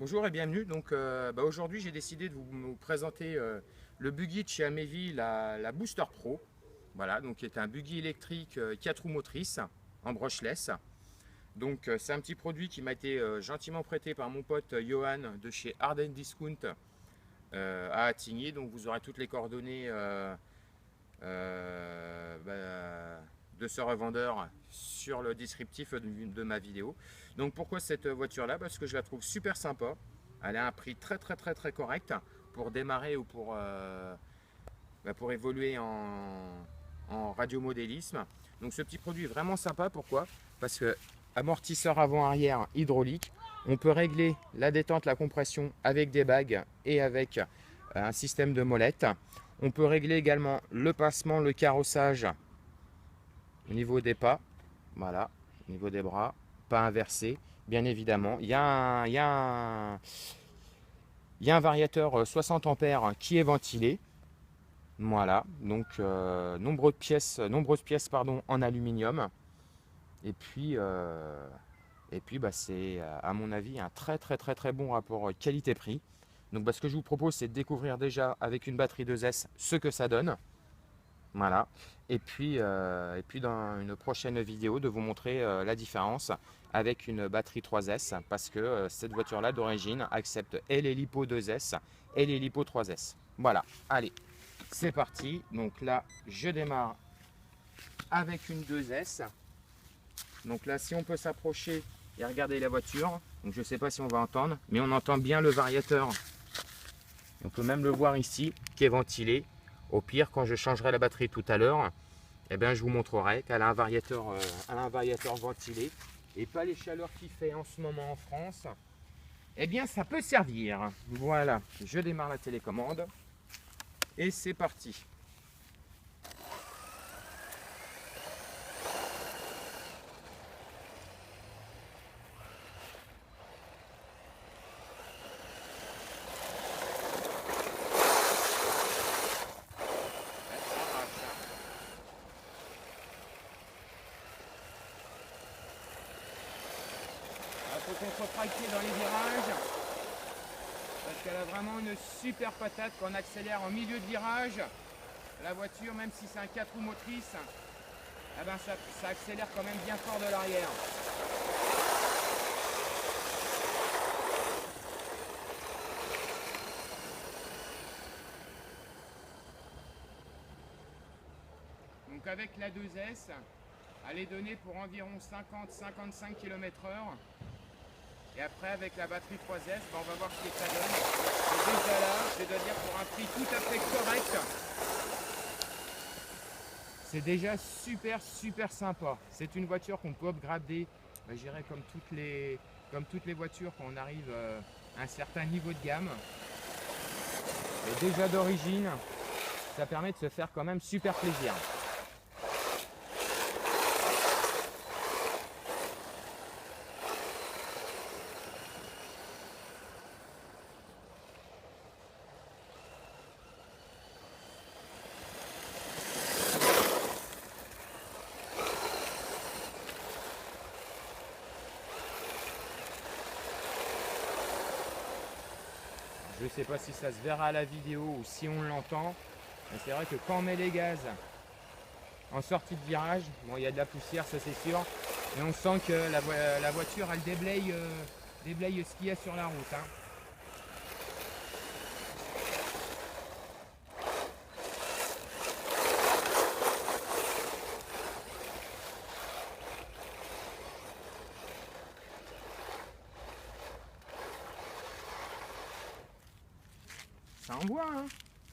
Bonjour et bienvenue. Donc, aujourd'hui, j'ai décidé de vous présenter le buggy de chez Amevi, la Booster Pro. Voilà, donc qui est un buggy électrique 4 roues motrices en brushless. Donc, c'est un petit produit qui m'a été gentiment prêté par mon pote Johan de chez Arden Discount à Attigny. Donc, vous aurez toutes les coordonnées de ce revendeur sur le descriptif de ma vidéo. Donc pourquoi cette voiture là? Parce que je la trouve super sympa. Elle a un prix très correct pour démarrer ou pour évoluer en radiomodélisme. Donc ce petit produit est vraiment sympa. Pourquoi? Parce que amortisseur avant-arrière hydraulique, on peut régler la détente, la compression avec des bagues et avec un système de molette. On peut régler également le passement, le carrossage au niveau des pas, voilà, au niveau des bras, pas inversé, bien évidemment. Il y a un variateur 60 ampères qui est ventilé. Voilà, donc nombreuses pièces pardon, en aluminium. Et puis, c'est à mon avis un très bon rapport qualité-prix. Donc ce que je vous propose, c'est de découvrir déjà avec une batterie 2S ce que ça donne. Voilà. Et puis dans une prochaine vidéo, de vous montrer la différence avec une batterie 3S, parce que cette voiture-là d'origine accepte et les LiPo 2S et les LiPo 3S. Voilà, allez, c'est parti. Donc là, je démarre avec une 2S. Donc là, si on peut s'approcher et regarder la voiture, donc je ne sais pas si on va entendre, mais on entend bien le variateur. On peut même le voir ici, qui est ventilé. Au pire, quand je changerai la batterie tout à l'heure, eh bien, je vous montrerai qu'elle a un variateur ventilé et pas les chaleurs qu'il fait en ce moment en France. Eh bien, ça peut servir. Voilà, je démarre la télécommande et c'est parti. Il faut contretracter dans les virages parce qu'elle a vraiment une super patate quand on accélère en milieu de virage. La voiture, même si c'est un 4 roues motrices, eh ben ça accélère quand même bien fort de l'arrière. Donc avec la 2S, elle est donnée pour environ 50-55 km/h. Et après, avec la batterie 3S, on va voir ce que ça donne. Et déjà là, je dois dire pour un prix tout à fait correct, c'est déjà super sympa. C'est une voiture qu'on peut upgrader, je dirais comme toutes les voitures quand on arrive à un certain niveau de gamme. Et déjà d'origine, ça permet de se faire quand même super plaisir. Je ne sais pas si ça se verra à la vidéo ou si on l'entend, mais c'est vrai que quand on met les gaz en sortie de virage, bon, il y a de la poussière, ça c'est sûr, mais on sent que la voiture elle déblaye ce qu'il y a sur la route. Hein. Ça envoie, hein.